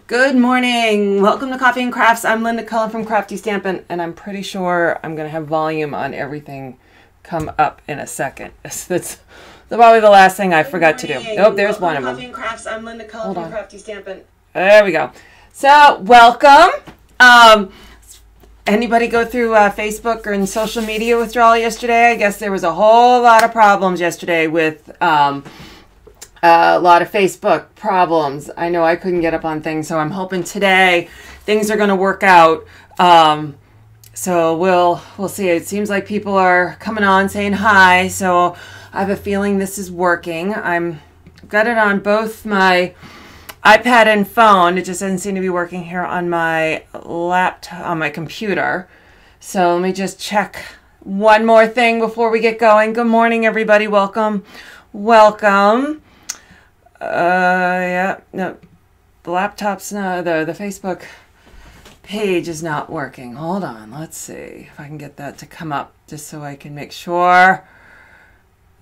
Good morning. Welcome to Coffee and Crafts. I'm Linda Cullen from Crafty Stampin', and I'm pretty sure I'm going to have volume on everything come up in a second. That's probably the last thing I forgot to do. Oh, there's one of them. Coffee and Crafts. I'm Linda Cullen from Crafty Stampin'. There we go. So, welcome. Anybody go through Facebook or in social media withdrawal yesterday? I guess there was a whole lot of problems yesterday with a lot of Facebook problems. I know I couldn't get up on things, so I'm hoping today things are going to work out. So we'll see. It seems like people are coming on saying hi, so I have a feeling this is working. I've got it on both my iPad and phone. It just doesn't seem to be working here on my laptop, on my computer. So let me just check one more thing before we get going. Good morning, everybody. Welcome. Welcome. Yeah, no, the laptop's not, the Facebook page is not working. Hold on, let's see if I can get that to come up just so I can make sure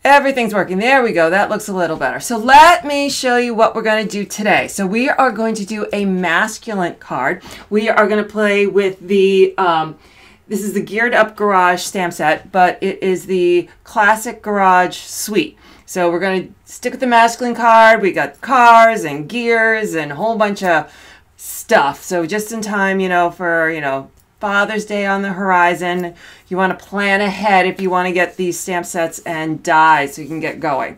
everything's working. There we go. That looks a little better. So let me show you what we're going to do today. So we are going to do a masculine card. We are going to play with the, this is the Geared Up Garage stamp set, but it is the Classic Garage Suite. So we're going to stick with the masculine card. We got cars and gears and a whole bunch of stuff. So just in time, for, Father's Day on the horizon. You want to plan ahead if you want to get these stamp sets and dies so you can get going.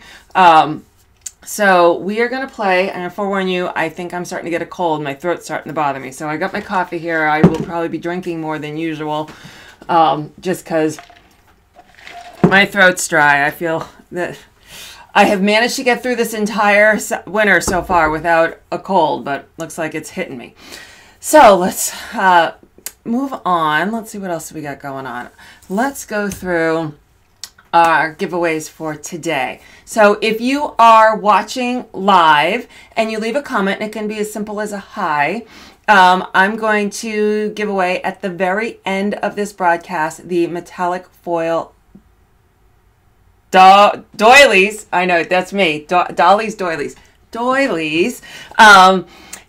So we are going to play, and I forewarn you, I think I'm starting to get a cold. My throat's starting to bother me. So I got my coffee here. I will probably be drinking more than usual just because my throat's dry. I feel that I have managed to get through this entire winter so far without a cold, but looks like it's hitting me. So let's move on. Let's see what else we got going on. Let's go through our giveaways for today. So if you are watching live and you leave a comment, and it can be as simple as a hi, I'm going to give away at the very end of this broadcast the metallic foil doilies. I know, that's me. Dolly's doilies. Doilies. And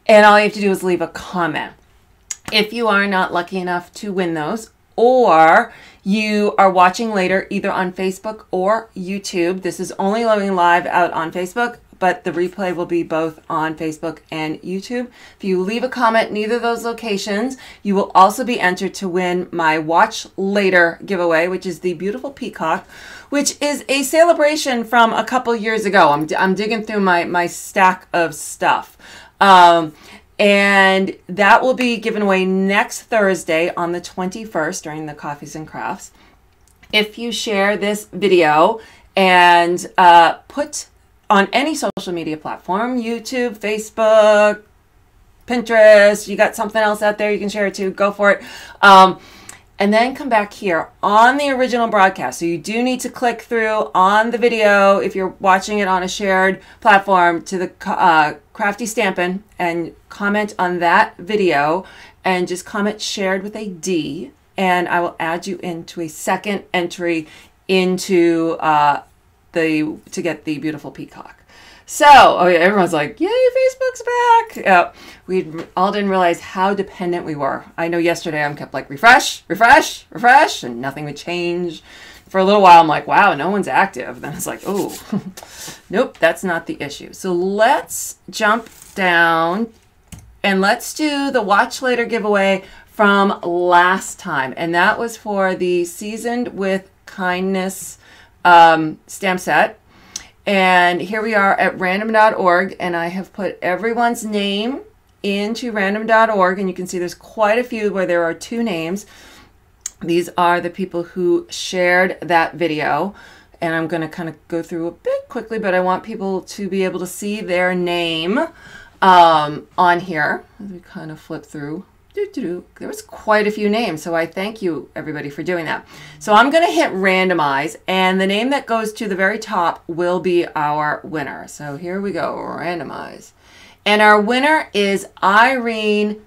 all you have to do is leave a comment. If you are not lucky enough to win those, or you are watching later either on Facebook or YouTube, this is only going live out on Facebook, but the replay will be both on Facebook and YouTube. If you leave a comment in either of those locations, you will also be entered to win my Watch Later giveaway, which is the beautiful peacock, which is a celebration from a couple years ago. I'm digging through my stack of stuff. And that will be given away next Thursday on the 21st during the Coffees and Crafts. If you share this video and put on any social media platform, YouTube, Facebook, Pinterest, you got something else out there you can share it to, go for it. And then come back here on the original broadcast. So you do need to click through on the video if you're watching it on a shared platform to the Crafty Stampin' and comment on that video and just comment shared with a D, and I will add you into a second entry into to get the beautiful peacock. So, oh yeah, everyone's like, yay, Facebook's back. Yeah, we all didn't realize how dependent we were. I know yesterday I kept like refresh, refresh, refresh, and nothing would change. For a little while, I'm like, wow, no one's active. Then it's like, oh, nope, that's not the issue. So let's jump down and let's do the Watch Later giveaway from last time. And that was for the Seasoned with Kindness stamp set. And here we are at random.org, and I have put everyone's name into random.org, and you can see there's quite a few where there are two names. These are the people who shared that video, and I'm going to kind of go through a bit quickly, but I want people to be able to see their name on here. As we kind of flip through. There was quite a few names, so I thank you everybody for doing that. So I'm going to hit randomize, and the name that goes to the very top will be our winner. So here we go, randomize. And our winner is Irene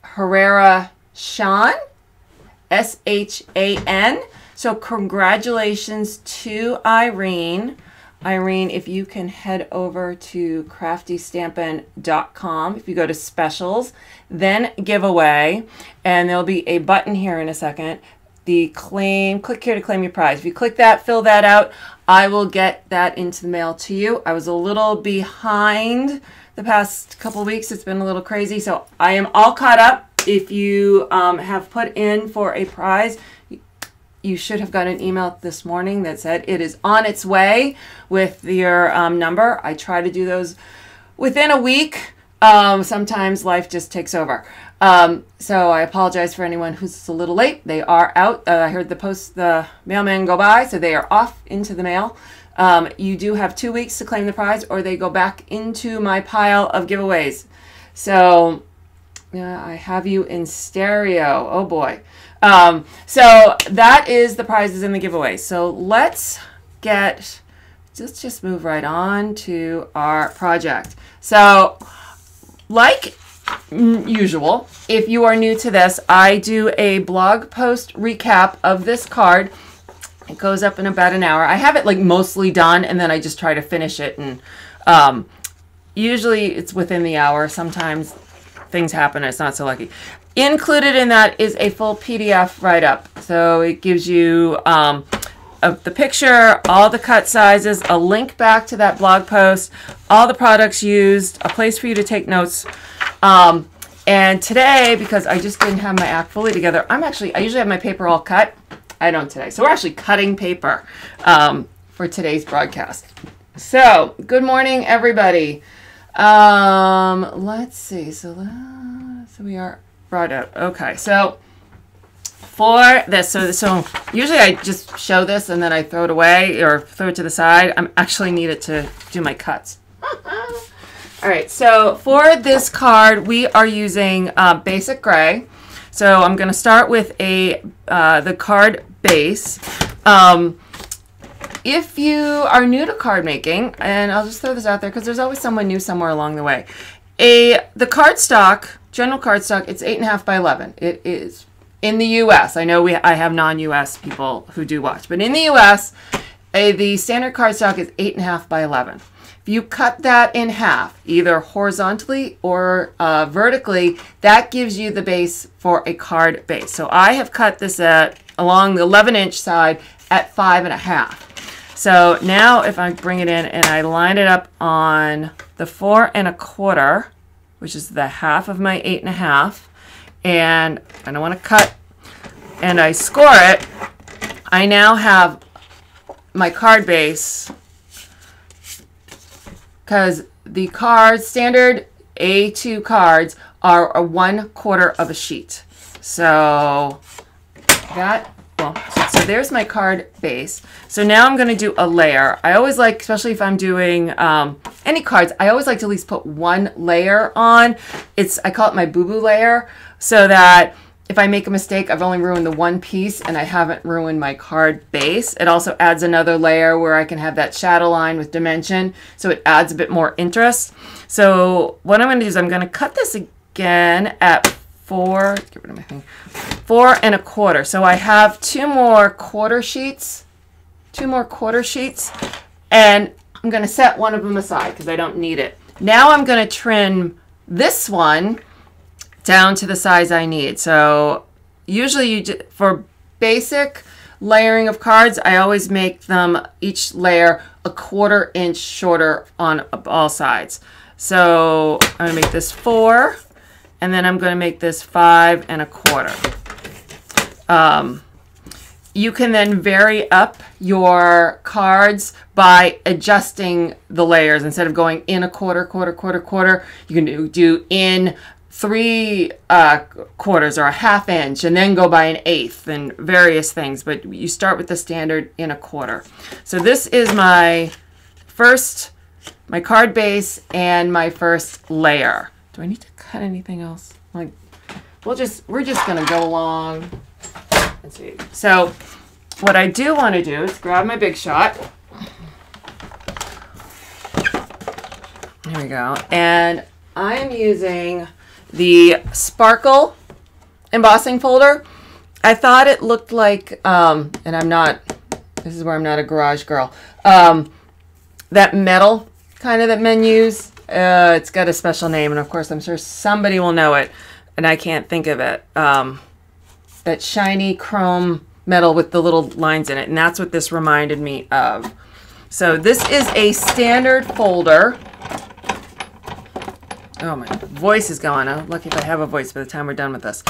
Herrera Shan, S-H-A-N. So congratulations to Irene. Irene, if you can head over to craftystampin.com, if you go to specials, then giveaway, and there'll be a button here in a second. The claim, click here to claim your prize. If you click that, fill that out, I will get that into the mail to you. I was a little behind the past couple weeks. It's been a little crazy, so I am all caught up. If you have put in for a prize, you should have got an email this morning that said it is on its way with your number. I try to do those within a week. Sometimes life just takes over. So I apologize for anyone who's a little late. They are out. I heard the mailman go by, so they are off into the mail. You do have 2 weeks to claim the prize, or they go back into my pile of giveaways. So yeah, I have you in stereo. Oh boy. So that is the prizes in the giveaway. So let's just move right on to our project. So like usual, if you are new to this, I do a blog post recap of this card. It goes up in about an hour. I have it like mostly done, and then I just try to finish it, and usually it's within the hour. Sometimes things happen and it's not so lucky. Included in that is a full PDF write-up. So it gives you the picture, all the cut sizes, a link back to that blog post, all the products used, a place for you to take notes. And today, because I just didn't have my act fully together, I usually have my paper all cut. I don't today. So we're actually cutting paper for today's broadcast. So good morning, everybody. Let's see. So we are brought up. Okay. So for this, so usually I just show this and then I throw it away or throw it to the side. I actually need it to do my cuts. All right. So for this card, we are using basic gray. So I'm going to start with the card base. If you are new to card making, and I'll just throw this out there because there's always someone new somewhere along the way. The cardstock, general cardstock, it's 8.5 by 11. It is in the U.S. I know I have non-U.S. people who do watch, but in the U.S., the standard cardstock is 8.5 by 11. If you cut that in half, either horizontally or vertically, that gives you the base for a card base. So I have cut this along the 11-inch side at 5.5. So now if I bring it in and I line it up on the 4.25, which is the half of my 8.5, and I don't want to cut, and I score it, I now have my card base, because the standard A2 cards are a 1/4 of a sheet. So so there's my card base. So now I'm going to do a layer. I always like, especially if I'm doing any cards, I always like to at least put one layer on. I call it my boo-boo layer, so that if I make a mistake, I've only ruined the one piece and I haven't ruined my card base. It also adds another layer where I can have that shadow line with dimension, so it adds a bit more interest. So what I'm going to do is I'm going to cut this again at 4.25. So I have two more quarter sheets, and I'm going to set one of them aside because I don't need it. Now I'm going to trim this one down to the size I need. So usually for basic layering of cards, I always make them each layer a 1/4 inch shorter on all sides. So I'm going to make this 4. And then I'm going to make this 5.25. You can then vary up your cards by adjusting the layers. Instead of going in a quarter, you can do in 3/4 or a 1/2 inch, and then go by an 1/8 and various things. But you start with the standard in a 1/4. So this is my card base and my first layer. Do I need to cut anything else? Like, we're just gonna go along. Let's see. So what I do want to do is grab my Big Shot. There we go. And I am using the Sparkle embossing folder. I thought it looked like, and this is where I'm not a garage girl. that metal kind of that men use. It's got a special name, and of course I'm sure somebody will know it, and I can't think of it. That shiny chrome metal with the little lines in it, and that's what this reminded me of. So this is a standard folder. Oh, my voice is going. I'm lucky if I have a voice by the time we're done with this.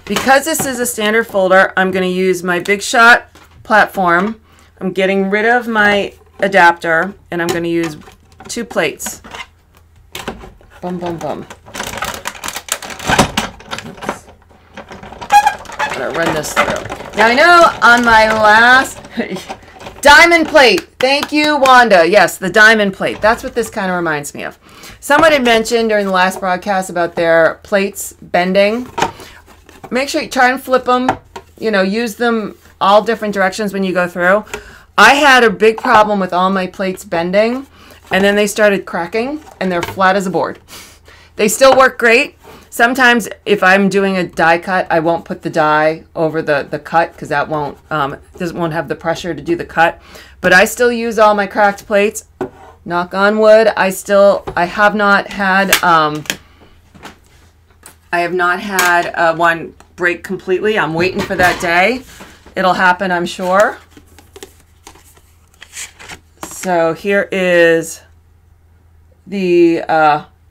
Because this is a standard folder, I'm going to use my Big Shot platform. I'm getting rid of my adapter, and I'm going to use 2 plates. Boom, boom, boom. Oops. I'm going to run this through. Now, I know on my last diamond plate. Thank you, Wanda. Yes, the diamond plate. That's what this kind of reminds me of. Someone had mentioned during the last broadcast about their plates bending. Make sure you try and flip them. You know, use them all different directions when you go through. I had a big problem with all my plates bending, and then they started cracking, and they're flat as a board. They still work great. Sometimes if I'm doing a die cut, I won't put the die over the cut because that won't have the pressure to do the cut. But I still use all my cracked plates. Knock on wood. I have not had one break completely. I'm waiting for that day. It'll happen, I'm sure. So here is the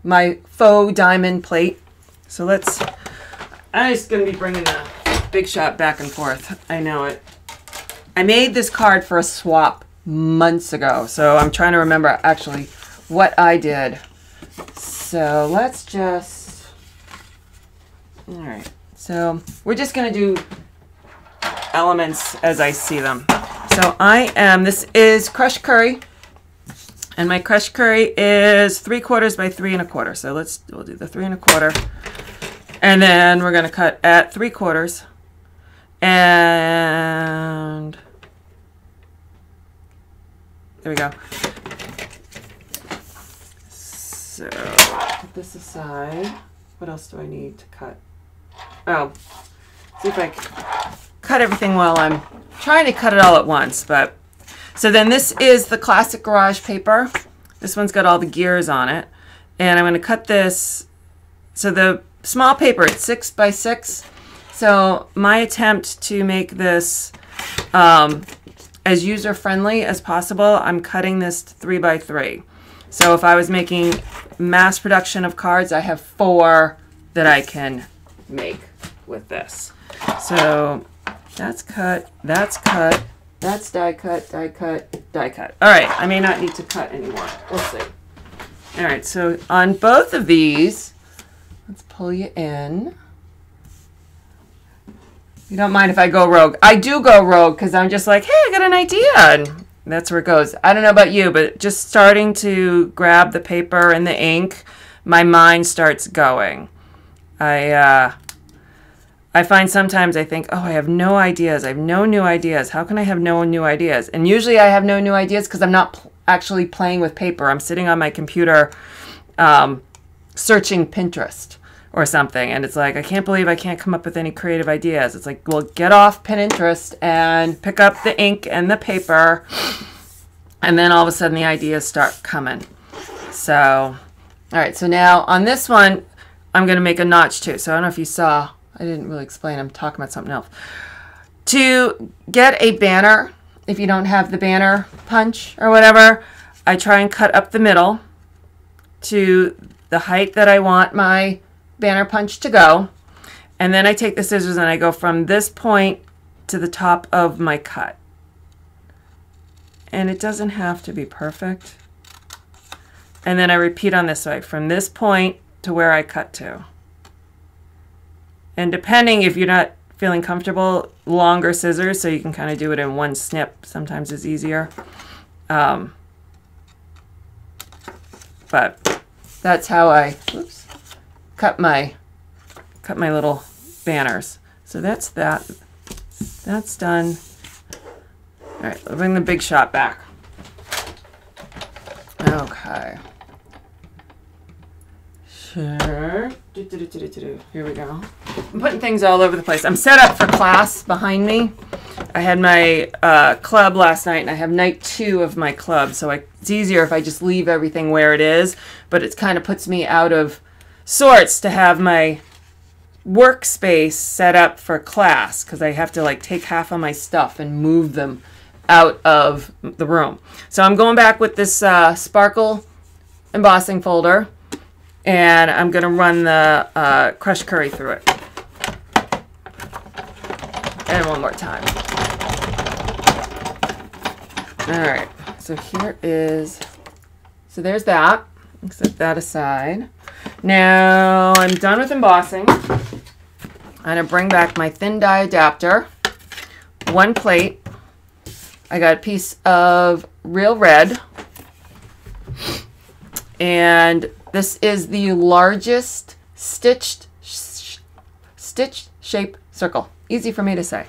my faux diamond plate. So I'm just going to be bringing the Big Shot back and forth. I know it. I made this card for a swap months ago, so I'm trying to remember actually what I did. So let's just, all right. So we're just going to do elements as I see them. So this is crushed curry, and my crushed curry is 3/4 by 3 1/4. So we'll do the 3 1/4. And then we're going to cut at 3/4, and there we go. So put this aside. What else do I need to cut? Oh, see if I can cut everything while I'm trying to cut it all at once. But so then this is the classic garage paper. This one's got all the gears on it, and I'm going to cut this. So the small paper, it's 6 by 6. So my attempt to make this as user-friendly as possible, I'm cutting this 3 by 3. So if I was making mass production of cards, I have 4 that I can make with this. So that's cut, that's die cut, die cut, die cut. All right, I may not need to cut anymore. We'll see. All right, so on both of these, let's pull you in. You don't mind if I go rogue. I do go rogue because I'm just like, hey, I got an idea. And that's where it goes. I don't know about you, but just starting to grab the paper and the ink, my mind starts going. I find sometimes I think, oh, I have no ideas. I have no new ideas. How can I have no new ideas? And usually I have no new ideas because I'm not actually playing with paper. I'm sitting on my computer searching Pinterest or something, and it's like, I can't believe I can't come up with any creative ideas. It's like, well, get off Pinterest and pick up the ink and the paper, and then all of a sudden the ideas start coming. So, all right, so now on this one, I'm going to make a notch too. So I don't know if you saw, I didn't really explain, I'm talking about something else. To get a banner, if you don't have the banner punch or whatever, I try and cut up the middle to the height that I want my banner punch to go, and then I take the scissors and I go from this point to the top of my cut, and it doesn't have to be perfect, and then I repeat on this way from this point to where I cut to. And depending, if you're not feeling comfortable, longer scissors so you can kind of do it in one snip sometimes is easier, but that's how I cut my little banners. So that's that. That's done. All right, let's bring the Big Shot back. Okay. Sure. Here we go. I'm putting things all over the place. I'm set up for class behind me, I had my club last night, and I have night 2 of my club, so it's easier if I just leave everything where it is, but it kind of puts me out of sorts to have my workspace set up for class, because I have to like take half of my stuff and move them out of the room. So I'm going back with this sparkle embossing folder, and I'm going to run the crushed curry through it. And one more time. All right, so so there's that. Set that aside. Now I'm done with embossing. I'm going to bring back my thin die adapter, 1 plate. I got a piece of real red, and this is the largest stitched shape circle. Easy for me to say.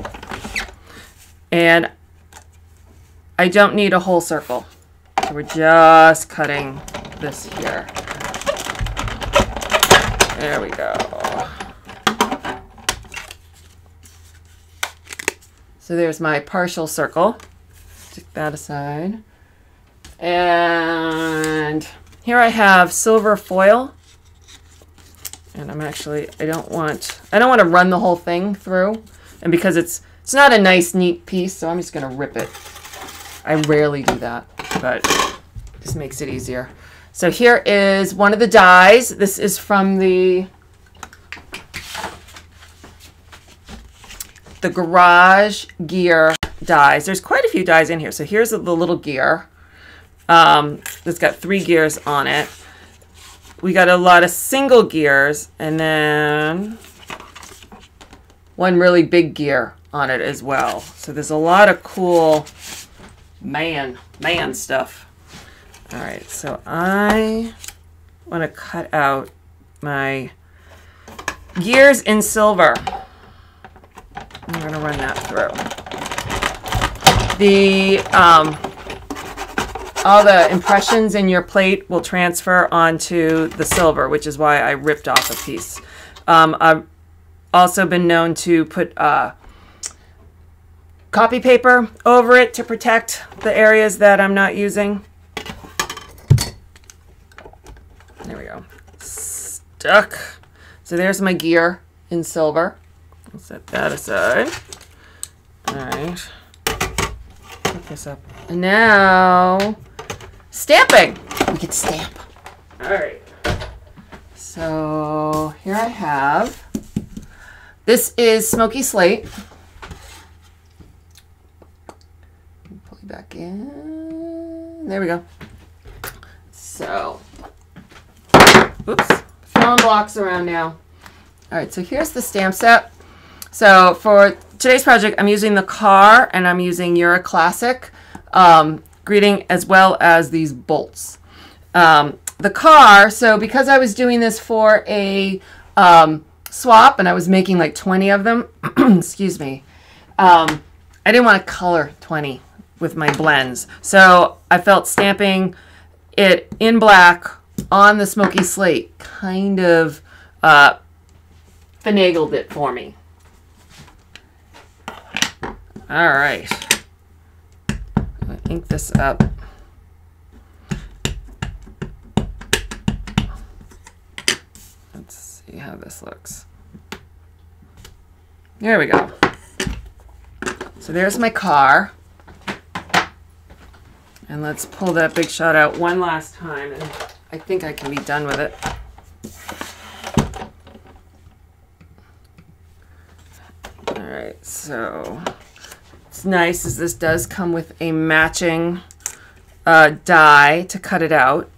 And I don't need a whole circle, so we're just cutting this here. There we go. So there's my partial circle. Stick that aside. And here I have silver foil. And I'm actually, I don't want to run the whole thing through. And because it's not a nice, neat piece, so I'm just going to rip it. I rarely do that, but this makes it easier. So here is one of the dies. This is from the Garage Gear dies. There's quite a few dies in here. So here's the little gear. It's got 3 gears on it. We got a lot of single gears, and then one really big gear on it as well. So there's a lot of cool man stuff. All right, so I want to cut out my gears in silver. I'm going to run that through. All the impressions in your plate will transfer onto the silver, which is why I ripped off a piece. I've also been known to put copy paper over it to protect the areas that I'm not using. There we go. Stuck. So there's my gear in silver. I'll set that aside. All right. Pick this up. And now, stamping. We can stamp. All right. So here I have, this is Smoky Slate. Pull it back in. There we go. So, oops, throwing blocks around now. All right, so here's the stamp set. So for today's project, I'm using the car, and I'm using Euro Classic greeting, as well as these bolts. The car, so because I was doing this for a swap, and I was making like 20 of them, excuse me, I didn't want to color 20 with my blends. So I felt stamping it in black on the Smoky Slate kind of finagled it for me. All right. I'm going to ink this up. Let's see how this looks. There we go. So there's my car. And let's pull that big shot out one last time, and I think I can be done with it. All right, so what's nice is this does come with a matching die to cut it out.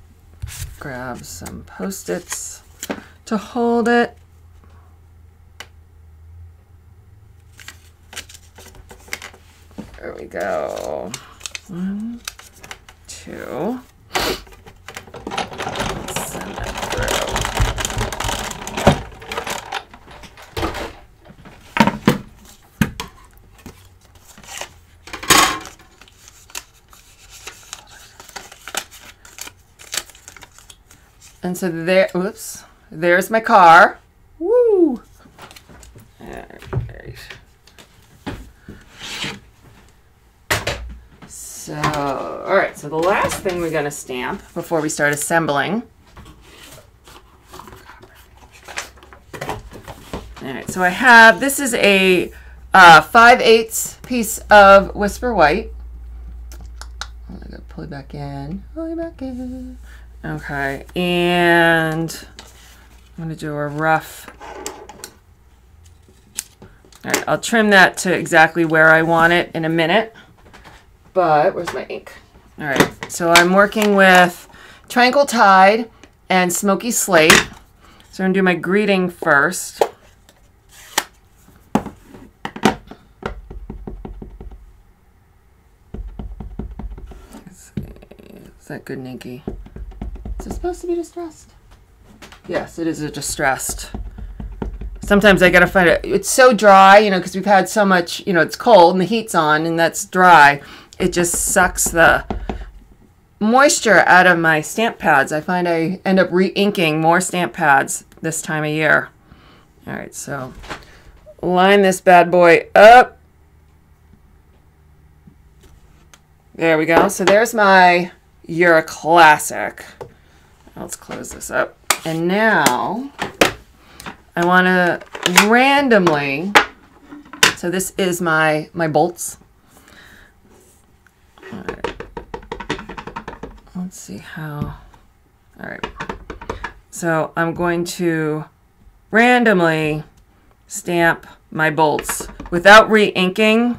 Grab some Post-its to hold it. There we go. 1, 2. Let's send that through. And so there, oops, there's my car. Woo! All right. so the last thing we're going to stamp before we start assembling. All right, so I have, this is a 5/8 piece of Whisper White. I'm going to pull it back in. Pull it back in. Okay, and I'm going to do a rough. All right, I'll trim that to exactly where I want it in a minute. But where's my ink? All right, so I'm working with Tranquil Tide and Smoky Slate. So I'm going to do my greeting first. Is that good, Nikki? Is it supposed to be distressed? Yes, it is a distressed. Sometimes I gotta find it. It's so dry, you know, because we've had so much, you know, it's cold and the heat's on and that's dry. It just sucks the moisture out of my stamp pads. I find I end up re-inking more stamp pads this time of year. All right, so line this bad boy up. There we go. So there's my You're a Classic. Let's close this up. And now I want to randomly, so this is my bolts. All right. Let's see how, all right. So I'm going to randomly stamp my bolts without re-inking.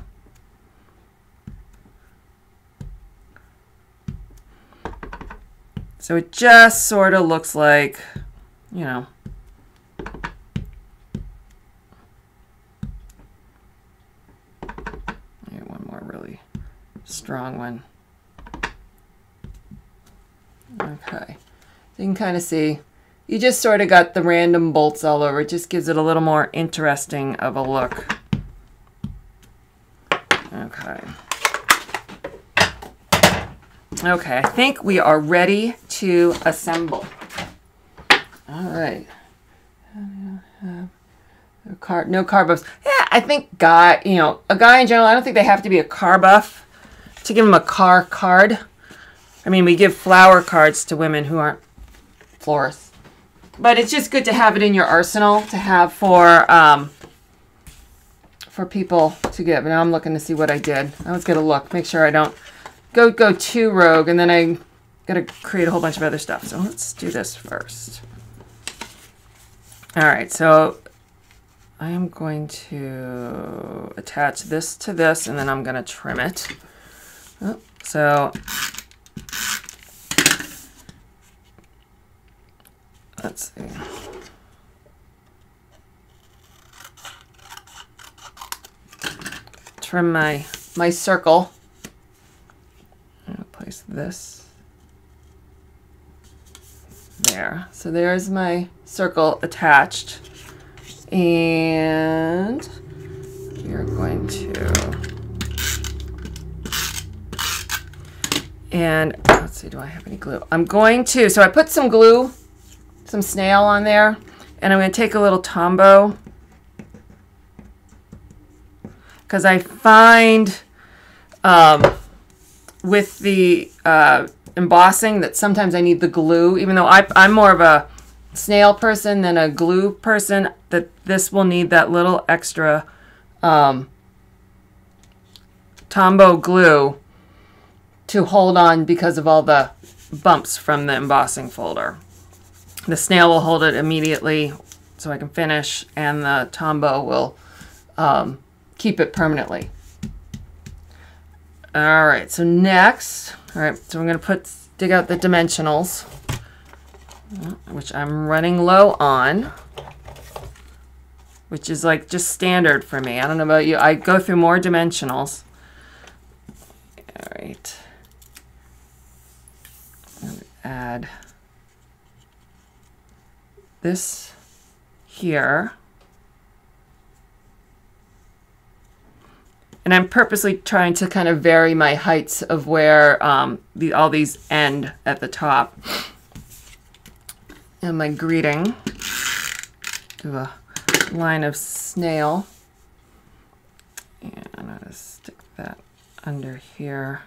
So it just sort of looks like, you know, one more really strong one. Okay, so you can kind of see, you just sort of got the random bolts all over. It just gives it a little more interesting of a look. Okay. Okay, I think we are ready to assemble. All right. No car buffs. Yeah, I think a guy in general, I don't think they have to be a car buff to give them a car card. I mean, we give flower cards to women who aren't florists. But it's just good to have it in your arsenal to have for people to give. And I'm looking to see what I did. I was going to look, make sure I don't go too rogue, and then I got to create a whole bunch of other stuff. So let's do this first. All right, so I am going to attach this to this, and then I'm going to trim it. Oh, so let's see. Trim my circle. I'm going to place this there. So there's my circle attached. And we're going to, and let's see, do I have any glue? I'm going to, so I put some glue, some snail on there, and I'm going to take a little Tombow, because I find with the embossing that sometimes I need the glue, even though I'm more of a snail person than a glue person, that this will need that little extra Tombow glue to hold on because of all the bumps from the embossing folder. The snail will hold it immediately so I can finish, and the Tombow will keep it permanently. All right, so next, all right, so I'm going to dig out the dimensionals, which I'm running low on, which is like just standard for me. I don't know about you. I go through more dimensionals. All right. I'm going to add this here. And I'm purposely trying to kind of vary my heights of where all these end at the top. And my greeting, do a line of snail. And I'm going to stick that under here.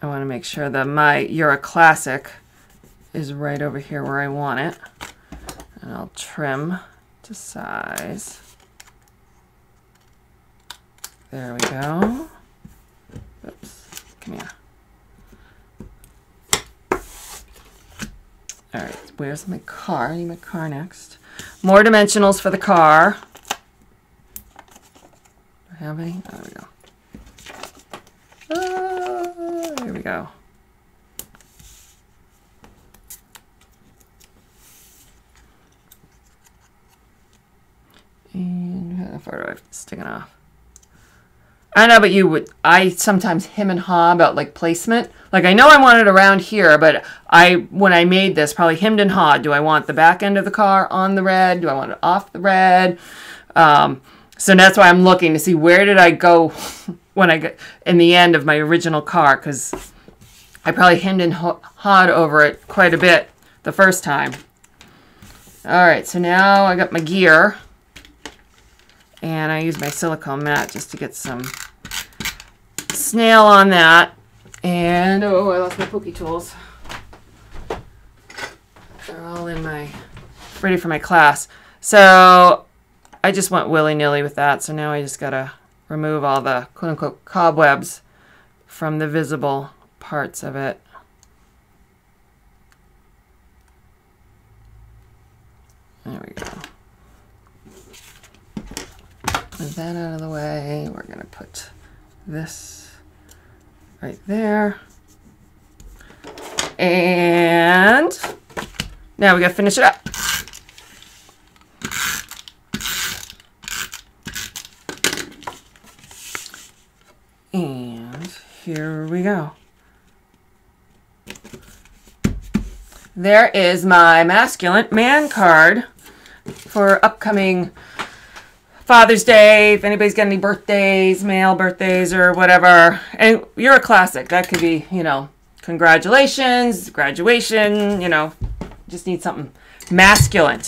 I want to make sure that my You're a Classic is right over here where I want it. And I'll trim to size. There we go. Oops, come here. All right, where's my car? I need my car next. More dimensionals for the car. Do I have any? There we go. Here we go. And how far do I have to stick it off? I know, but you would. I sometimes hem and haw about like placement. Like I know I want it around here, but when I made this, probably hemmed and hawed. Do I want the back end of the car on the red? Do I want it off the red? So that's why I'm looking to see where did I go when I get in the end of my original car, because I probably hemmed and hawed over it quite a bit the first time. All right, so now I got my gear, and I use my silicone mat just to get some snail on that. And oh, I lost my pokey tools. They're all in my ready for my class. So I just went willy-nilly with that. So now I just gotta remove all the quote-unquote cobwebs from the visible parts of it. There we go. With that out of the way, we're gonna put this right there. And now we gotta finish it up. And here we go. There is my masculine man card for upcoming Father's Day, if anybody's got any birthdays, male birthdays or whatever. And You're a Classic. That could be, you know, congratulations, graduation, you know, just need something masculine.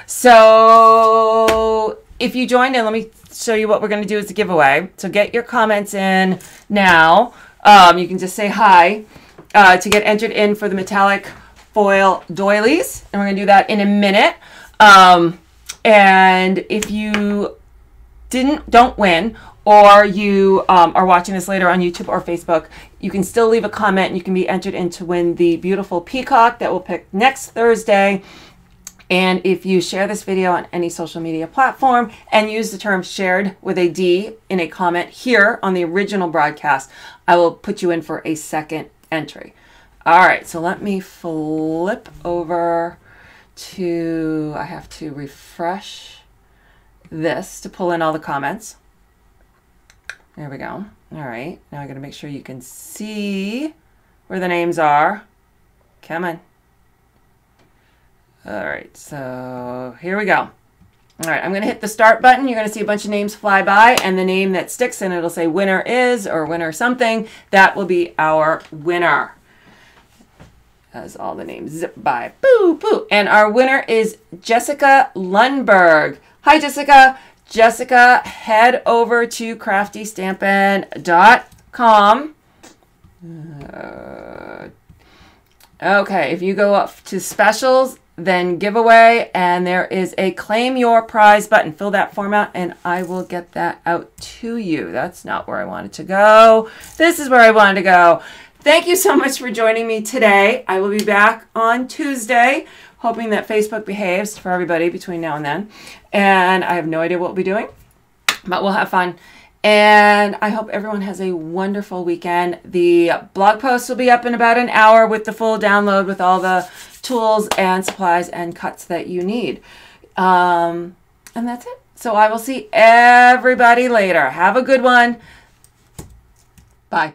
So if you joined in, let me show you what we're going to do as a giveaway. So get your comments in now. You can just say hi to get entered in for the metallic foil doilies. And we're going to do that in a minute. And if you don't win, or you are watching this later on YouTube or Facebook, you can still leave a comment and you can be entered in to win the beautiful peacock that we'll pick next Thursday. And if you share this video on any social media platform and use the term shared with a D in a comment here on the original broadcast, I will put you in for a second entry. All right, so let me flip over to, I have to refresh this to pull in all the comments. There we go. All right, now I gotta make sure you can see where the names are. Come on. All right, so here we go. All right, I'm gonna hit the start button. You're gonna see a bunch of names fly by, and the name that sticks, and it'll say winner is or winner something. That will be our winner. As all the names zip by. Boo, boo. And our winner is Jessica Lundberg. Hi, Jessica. Jessica, head over to craftystampin.com. Okay, if you go up to specials, then giveaway, and there is a claim your prize button. Fill that form out, and I will get that out to you. That's not where I wanted to go. This is where I wanted to go. Thank you so much for joining me today. I will be back on Tuesday, hoping that Facebook behaves for everybody between now and then. And I have no idea what we'll be doing, but we'll have fun. And I hope everyone has a wonderful weekend. The blog post will be up in about an hour with the full download with all the tools and supplies and cuts that you need. And that's it. So I will see everybody later. Have a good one. Bye.